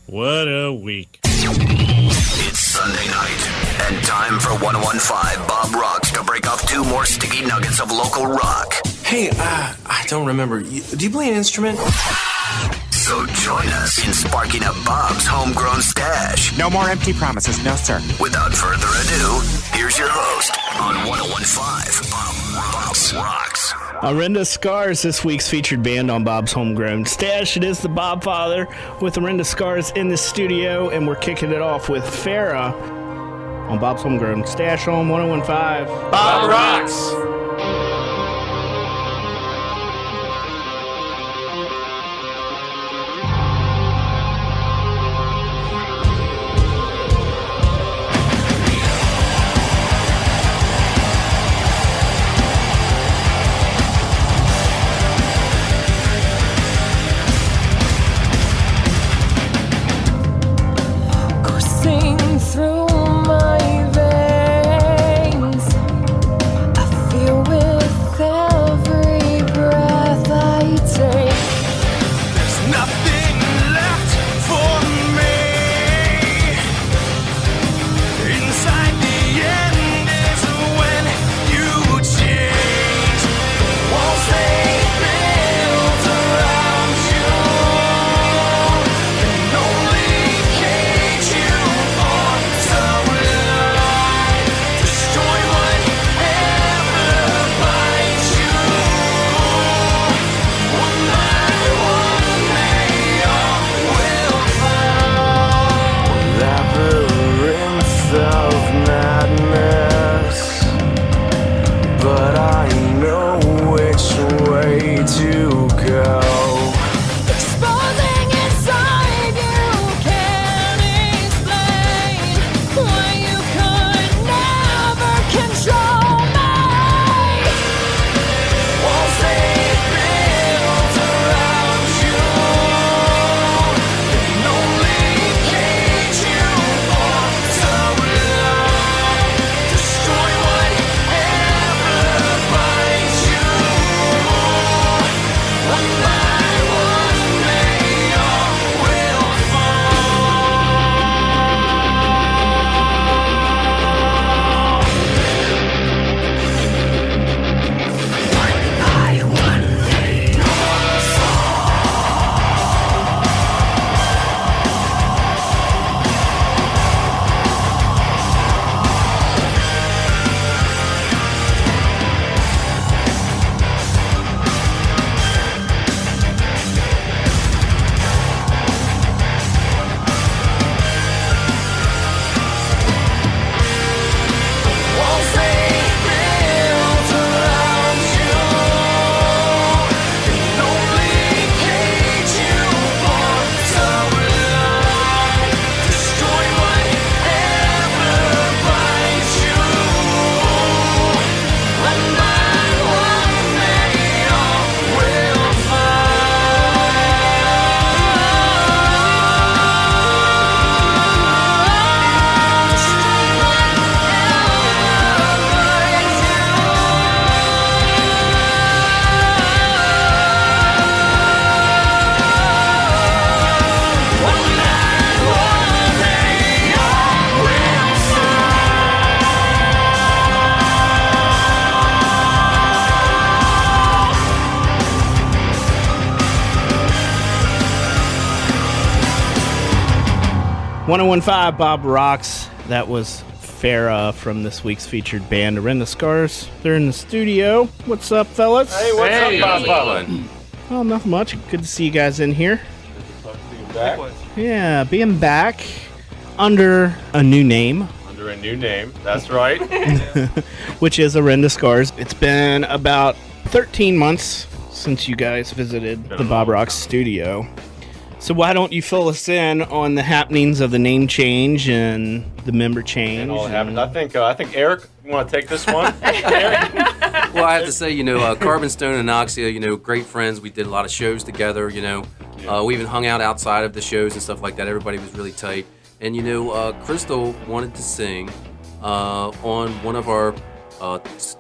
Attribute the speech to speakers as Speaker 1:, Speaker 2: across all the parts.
Speaker 1: What a week.
Speaker 2: It's Sunday night, and time for 1015 Bob Rocks to break off 2 more sticky nuggets of local rock.
Speaker 3: Hey, I don't remember. Do you play an instrument?
Speaker 2: So join us in sparking up Bob's homegrown stash.
Speaker 4: No more empty promises, no sir.
Speaker 2: Without further ado, here's your host on 1015 Bob Rocks.
Speaker 1: Orenda Scars, this week's featured band on Bob's Homegrown Stash. It is the Bob Father with Orenda Scars in the studio, and we're kicking it off with Farah on Bob's Homegrown Stash on 1015
Speaker 3: Bob Rocks!
Speaker 5: Through my veins, I feel with every breath I take.
Speaker 3: There's nothing left for me. Inside the end is when you change. The walls they built around you can only cage you for so long. Destroy whatever binds you. One by one they all will fall. Labyrinth of madness, but I know which way to go.
Speaker 5: Exposing inside you can't explain why you could never control me.
Speaker 3: Walls they built around you can only cage you for so long. Destroy whatever binds you. One by one they all will walls they built around you can only cage you for so long. Destroy whatever binds you. One by one they all will
Speaker 1: One 1015 Bob Rocks. That was Farah from this week's featured band, Orenda Scars. They're in the studio. What's up, fellas?
Speaker 6: Hey, what's up, Bob?
Speaker 1: Oh, nothing much. Good to see you guys in here.
Speaker 6: Back
Speaker 1: Yeah, being back under a new name,
Speaker 6: under a new name. That's right.
Speaker 1: which is Orenda Scars. It's been about 13 months since you guys visited the Bob Rocks studio. So why don't you fill us in on the happenings of the name change and the member change?
Speaker 6: And all that happened. I think Eric, you want to take this one? Eric?
Speaker 7: Well, I have to say, Carbon Stone and Anoxia, great friends. We did a lot of shows together, We even hung out outside of the shows and stuff like that. Everybody was really tight. And, Crystal wanted to sing on one of our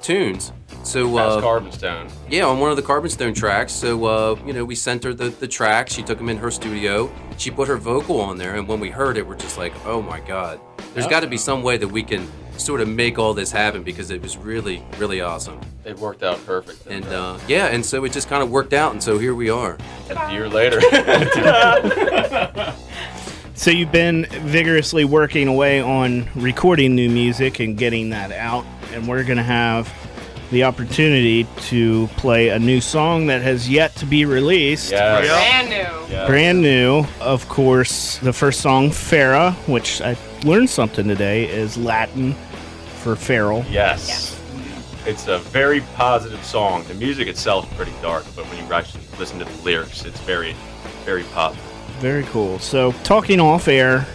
Speaker 7: tunes. So
Speaker 6: That's Carbon Stone.
Speaker 7: yeah, on one of the Carbon Stone tracks. So we sent her the track. She took them in her studio. She put her vocal on there, and when we heard it, we're just like, oh my god, there's got to be some way that we can sort of make all this happen, because it was really, really awesome.
Speaker 6: It worked out perfect.
Speaker 7: And and so it just kind of worked out, and so here we are.
Speaker 6: a year later.
Speaker 1: So you've been vigorously working away on recording new music and getting that out, and we're going to have the opportunity to play a new song that has yet to be released.
Speaker 6: Yes.
Speaker 3: Brand new.
Speaker 6: Yeah.
Speaker 1: Brand new. Of course, the first song, Farah, which I learned something today, is Latin for feral.
Speaker 6: Yes. It's a very positive song. The music itself is pretty dark, but when you actually listen to the lyrics, it's very, very positive.
Speaker 1: Very cool. So, talking off air,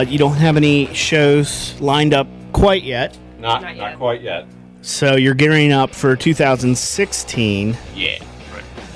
Speaker 1: you don't have any shows lined up quite yet.
Speaker 6: Not
Speaker 3: yet.
Speaker 6: quite yet.
Speaker 1: So, you're gearing up for 2016.
Speaker 6: Yeah.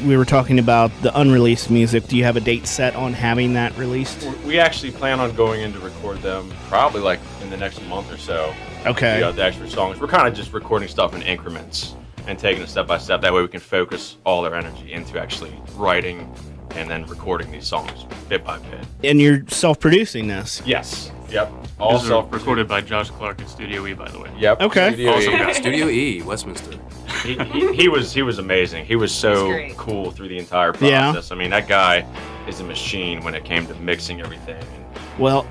Speaker 1: We were talking about the unreleased music. Do you have a date set on having that released?
Speaker 6: We actually plan on going in to record them probably like in the next month or so.
Speaker 1: Okay.
Speaker 6: The extra songs. We're kind of just recording stuff in increments and taking it step by step. That way we can focus all our energy into actually writing and then recording these songs bit by bit.
Speaker 1: And you're self-producing this.
Speaker 6: Yes. Yep. All
Speaker 4: These are
Speaker 6: self-recorded.
Speaker 4: recorded by Josh Clark at Studio E, by the way.
Speaker 6: Yep.
Speaker 1: Okay.
Speaker 6: Studio
Speaker 4: Awesome
Speaker 6: E.
Speaker 4: guy.
Speaker 7: Studio E, Westminster.
Speaker 6: He was amazing. He was so
Speaker 3: He's great.
Speaker 6: cool through the entire
Speaker 1: Yeah.
Speaker 6: process. I mean, that guy is a machine when it came to mixing everything.
Speaker 1: Well,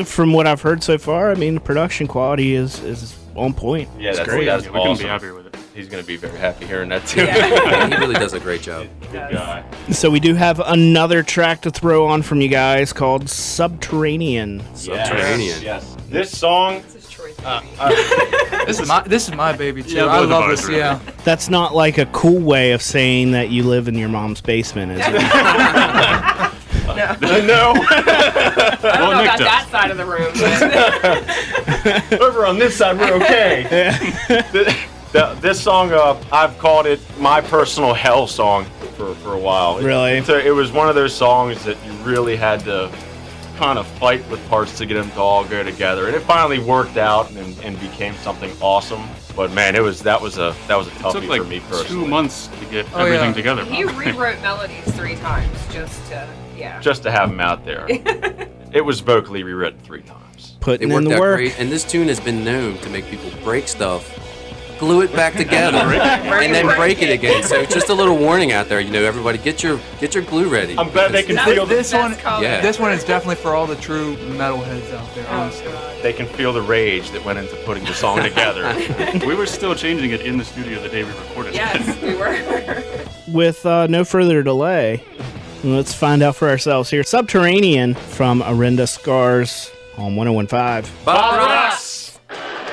Speaker 1: from what I've heard so far, I mean, the production quality is on point.
Speaker 6: Yeah,
Speaker 1: It's
Speaker 6: that's
Speaker 1: great.
Speaker 6: That's
Speaker 4: Yeah, we couldn't
Speaker 6: awesome.
Speaker 4: be happier with it.
Speaker 6: He's gonna be very happy hearing that too.
Speaker 7: Yeah, he really does a great job.
Speaker 6: Good guy.
Speaker 1: So we do have another track to throw on from you guys called Subterranean.
Speaker 7: Subterranean.
Speaker 6: Yes. This song.
Speaker 3: This is Troy's
Speaker 8: This is my baby too.
Speaker 4: Yeah,
Speaker 8: I
Speaker 4: both of
Speaker 8: love
Speaker 4: ours,
Speaker 8: this.
Speaker 4: really.
Speaker 8: Yeah.
Speaker 1: That's not like a cool way of saying that you live in your mom's basement, is it?
Speaker 6: No.
Speaker 3: I don't know
Speaker 4: Nick
Speaker 3: about
Speaker 4: does.
Speaker 3: that side of the room. But
Speaker 6: Over on this side, we're okay. This song, I've called it my personal hell song for a while.
Speaker 1: Really?
Speaker 6: It was one of those songs that you really had to kind of fight with parts to get them to all go together, and it finally worked out and became something awesome. But man, that was a
Speaker 4: It
Speaker 6: toughie
Speaker 4: took like
Speaker 6: for me personally.
Speaker 4: 2 months to get
Speaker 8: Oh,
Speaker 4: everything
Speaker 8: yeah.
Speaker 4: together.
Speaker 3: he rewrote melodies 3 times just to,
Speaker 6: Just to have them out there. It was vocally rewritten 3 times.
Speaker 7: It
Speaker 1: Putting in
Speaker 7: worked
Speaker 1: the
Speaker 7: out
Speaker 1: work.
Speaker 7: great, and this tune has been known to make people break stuff, glue it back together, and then break it again. So just a little warning out there, everybody get your glue ready.
Speaker 6: I'm glad they can
Speaker 3: That's
Speaker 6: feel
Speaker 8: This
Speaker 3: the
Speaker 8: one,
Speaker 3: best color.
Speaker 7: Yeah.
Speaker 8: this one is definitely for all the true metalheads out there. Honestly.
Speaker 6: they can feel the rage that went into putting the song together.
Speaker 4: We were still changing it in the studio the day we recorded it.
Speaker 3: Yes, we were.
Speaker 1: With no further delay, let's find out for ourselves here. Subterranean from Orenda Scars on 101.5.
Speaker 7: Bob Ross!
Speaker 5: Subterranean.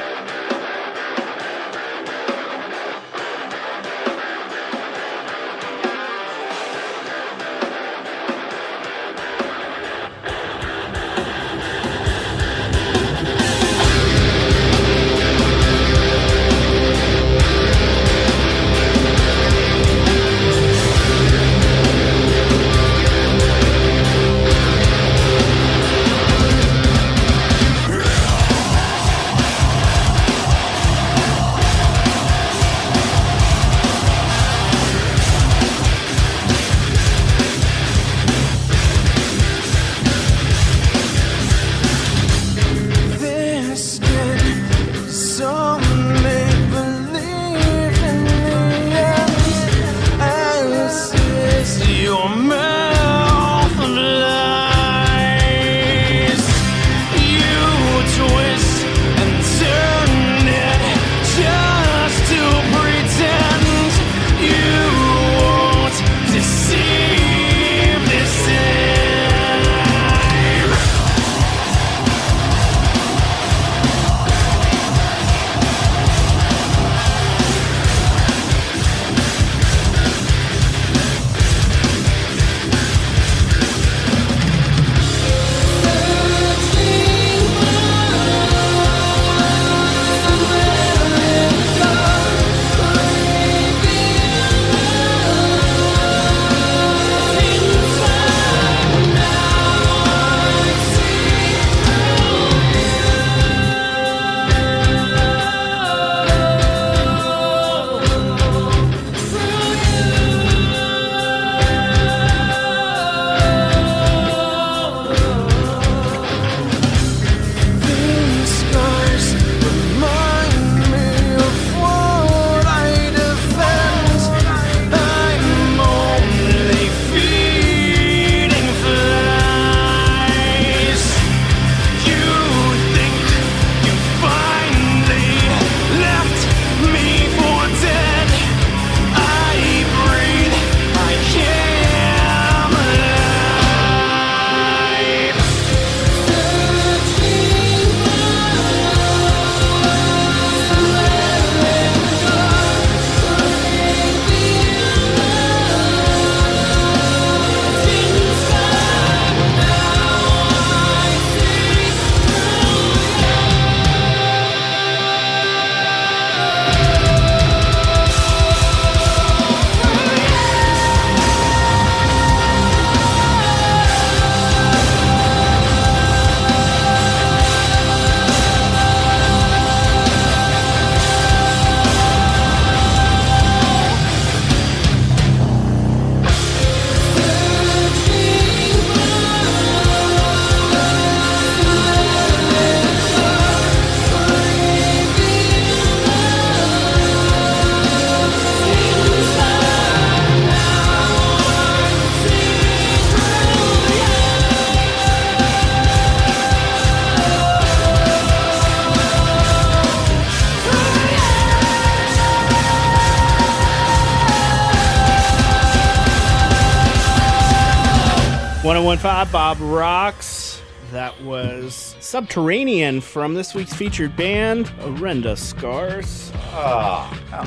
Speaker 1: 1015 Bob Rocks. That was Subterranean from this week's featured band, Orenda Scars.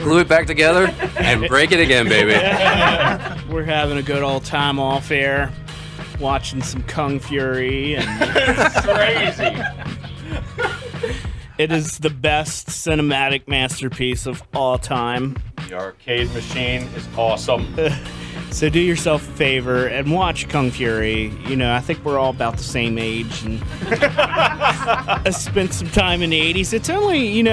Speaker 7: Glue it back together and break it again, baby.
Speaker 1: We're having a good old time off air, watching some Kung Fury, and
Speaker 6: It's crazy.
Speaker 1: it is the best cinematic masterpiece of all time.
Speaker 6: The arcade machine is awesome.
Speaker 1: So do yourself a favor and watch Kung Fury. You know, I think we're all about the same age, and I spent some time in the 80s. It's only,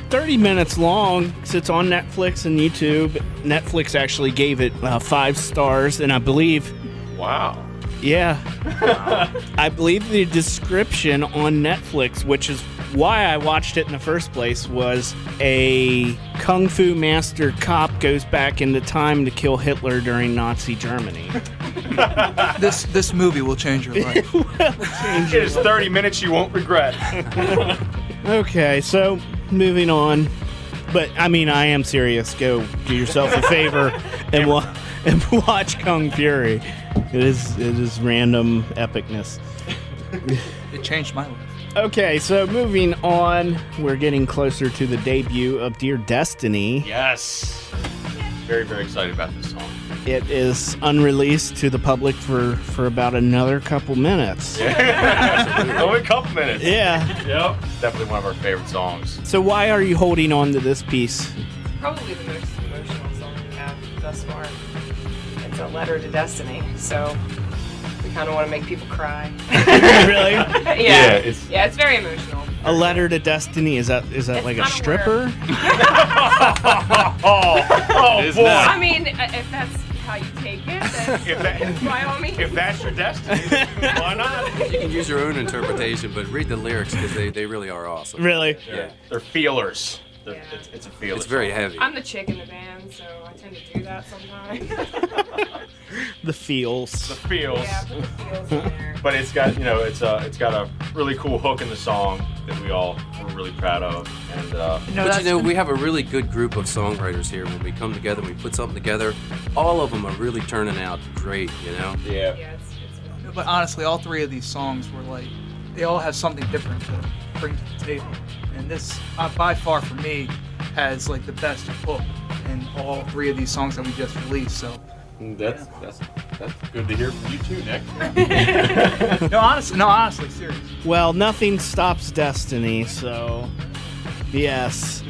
Speaker 1: 30 minutes long. So it's on Netflix and YouTube. Netflix actually gave it 5 stars, and I believe...
Speaker 6: Wow.
Speaker 1: Yeah. I believe the description on Netflix, which is why I watched it in the first place, was a kung fu master cop goes back into time to kill Hitler during Nazi Germany.
Speaker 8: This movie will change your life.
Speaker 6: It is 30 minutes you won't regret.
Speaker 1: Okay, so moving on. But, I am serious. Go do yourself a favor and watch Kung Fury. It is random epicness.
Speaker 8: It changed my life.
Speaker 1: Okay, so moving on, we're getting closer to the debut of Dear Destiny.
Speaker 6: Yes. Very, very excited about this song.
Speaker 1: It is unreleased to the public for about another couple minutes.
Speaker 6: Only a couple minutes.
Speaker 1: Yeah.
Speaker 6: Yep. Definitely one of our favorite songs.
Speaker 1: So why are you holding on to this piece?
Speaker 9: Probably the most emotional song we have thus far. It's a letter to Destiny, so we kind of want to make people cry.
Speaker 1: Really?
Speaker 9: Yeah, it's very emotional.
Speaker 1: A letter to Destiny, is that like a stripper?
Speaker 6: Oh, boy.
Speaker 9: I mean, if that's how you take it, then by all means.
Speaker 6: If that's your destiny, why not?
Speaker 7: You can use your own interpretation, but read the lyrics because they really are awesome.
Speaker 1: Really?
Speaker 7: Yeah.
Speaker 6: They're feelers.
Speaker 9: Yeah.
Speaker 6: It's a feeler.
Speaker 7: It's very
Speaker 6: song.
Speaker 7: heavy.
Speaker 9: I'm the chick in the band, so I tend to do that sometimes.
Speaker 1: The feels.
Speaker 6: The feels.
Speaker 9: Yeah, put the feels in there.
Speaker 6: But it's got, it's got a really cool hook in the song that we all were really proud of. And
Speaker 7: we have a really good group of songwriters here. When we come together, we put something together. All of them are really turning out great.
Speaker 6: yeah.
Speaker 9: Yeah, it's really
Speaker 8: But honestly, all 3 of these songs were like, they all have something different to bring to the table. And this, by far for me, has like the best hook in all 3 of these songs that we just released. So
Speaker 6: That's good to hear from you too, Nick.
Speaker 8: no, honestly, serious.
Speaker 1: Well, nothing stops Destiny, so yes.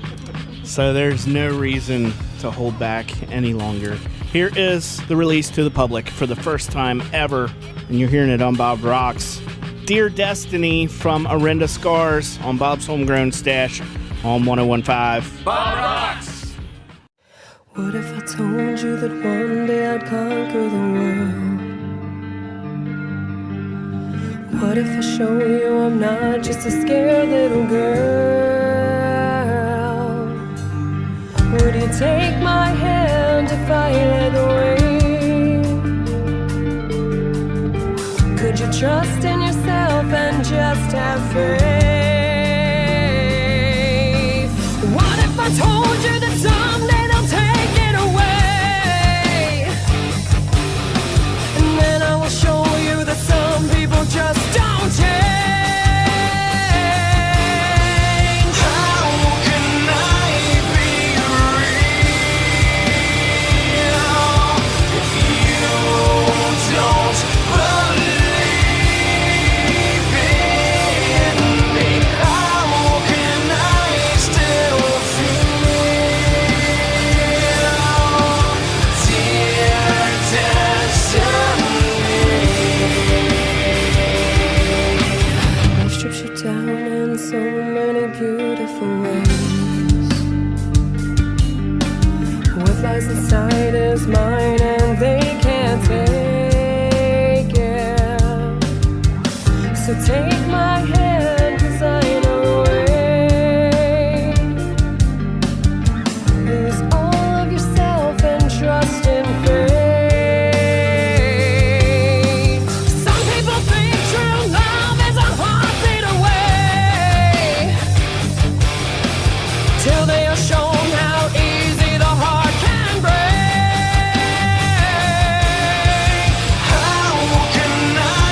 Speaker 1: So there's no reason to hold back any longer. Here is the release to the public for the first time ever, and you're hearing it on Bob Rocks. Dear Destiny from Orenda Scars on Bob's Homegrown Stash on 1015.
Speaker 7: Bob Rocks!
Speaker 5: What if I told you that one day I'd conquer the world? What if I show you I'm not just a scared little girl? Would you take my hand if I led the way? Could you trust in yourself and just have faith? What if I told you that someday they'll take it away? And then I will show you that some people just don't change. How can I be real if you don't believe in me? How can I still strips you down in so many beautiful ways. What lies inside is mine and they can't take it. So take my hand, 'cause I know the way. Lose all of yourself and trust in fate. Some people think true love is a heartbeat away, till they are shown how easy the heart can break. How can I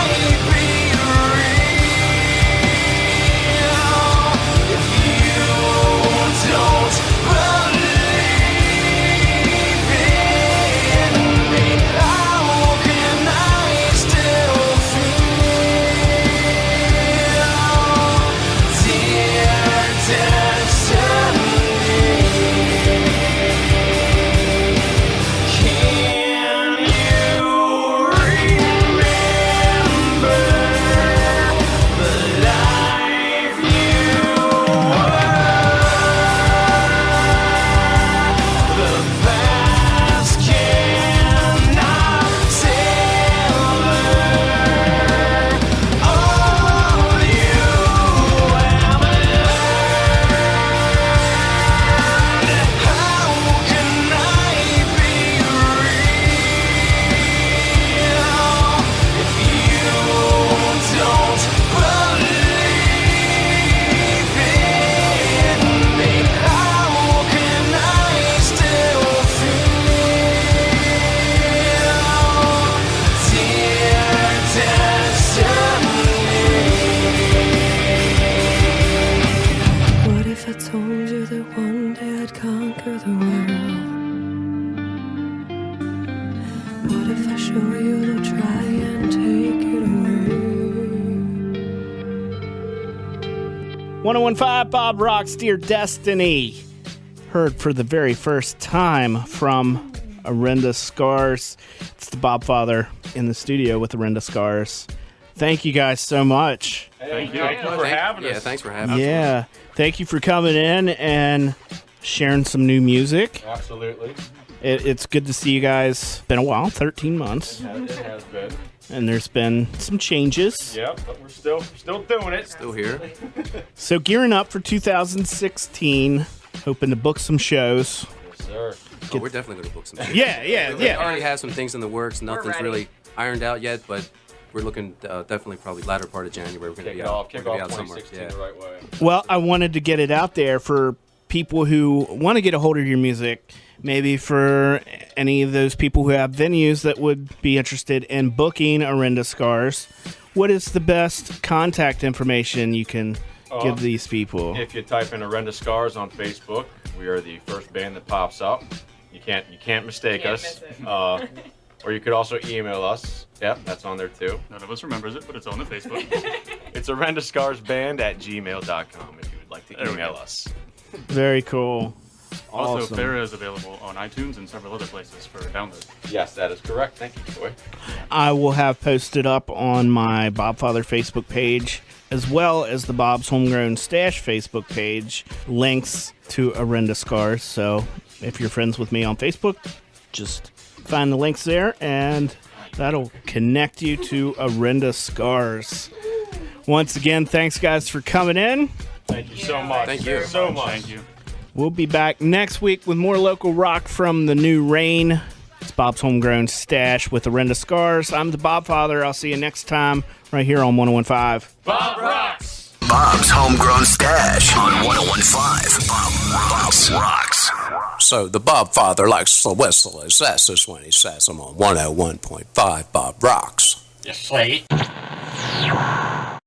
Speaker 1: 1015 Bob Rocks, Dear Destiny. Heard for the very first time from Orenda Scars. It's the Bob Father in the studio with Orenda Scars. Thank you guys so much.
Speaker 6: Thank you for having us.
Speaker 7: Yeah, thanks for having us.
Speaker 1: Yeah, thank you for coming in and sharing some new music.
Speaker 6: Absolutely.
Speaker 1: It's good to see you guys. Been a while, 13 months.
Speaker 6: It has been.
Speaker 1: And there's been some changes.
Speaker 6: Yep, but we're still doing it.
Speaker 7: Still here.
Speaker 1: So gearing up for 2016, hoping to book some shows.
Speaker 6: Yes, sir.
Speaker 7: Oh, we're definitely going to book some shit.
Speaker 1: Yeah.
Speaker 7: We already have some things in the works. Nothing's
Speaker 9: ready.
Speaker 7: really ironed out yet, but we're looking definitely probably latter part of January. We're going to be out.
Speaker 6: Kick
Speaker 7: we're
Speaker 6: off
Speaker 7: gonna be out somewhere.
Speaker 6: 2016
Speaker 7: Yeah.
Speaker 6: the right way.
Speaker 1: Well, I wanted to get it out there for people who want to get a hold of your music. Maybe for any of those people who have venues that would be interested in booking Orenda Scars. What is the best contact information you can give these people?
Speaker 6: If you type in Orenda Scars on Facebook, we are the first band that pops up. You can't mistake
Speaker 9: Can't
Speaker 6: us.
Speaker 9: miss it.
Speaker 6: Or you could also email us. Yep, that's on there too.
Speaker 4: None of us remembers it, but it's on the Facebook.
Speaker 6: It's orendascarsband@gmail.com if you would like to
Speaker 4: There we
Speaker 6: email
Speaker 4: go.
Speaker 6: us.
Speaker 1: Very cool.
Speaker 4: Also,
Speaker 1: Awesome.
Speaker 4: Farrah is available on iTunes and several other places for download.
Speaker 6: Yes, that is correct. Thank you, Joy.
Speaker 1: I will have posted up on my Bob Father Facebook page, as well as the Bob's Homegrown Stash Facebook page, links to Orenda Scars. So if you're friends with me on Facebook, just find the links there, and that'll connect you to Orenda Scars. Once again, thanks, guys, for coming in.
Speaker 6: Thank you so much.
Speaker 7: Thank you.
Speaker 6: so much.
Speaker 4: Thank you.
Speaker 1: We'll be back next week with more local rock from the new rain. It's Bob's Homegrown Stash with Orenda Scars. I'm the Bob Father. I'll see you next time right here on 1015.
Speaker 6: Bob rocks.
Speaker 2: Bob's Homegrown Stash on 1015 Bob Rocks.
Speaker 10: So the Bob Father likes to whistle his S's when he says I'm on 101.5 Bob Rocks.
Speaker 6: Yes, sweet.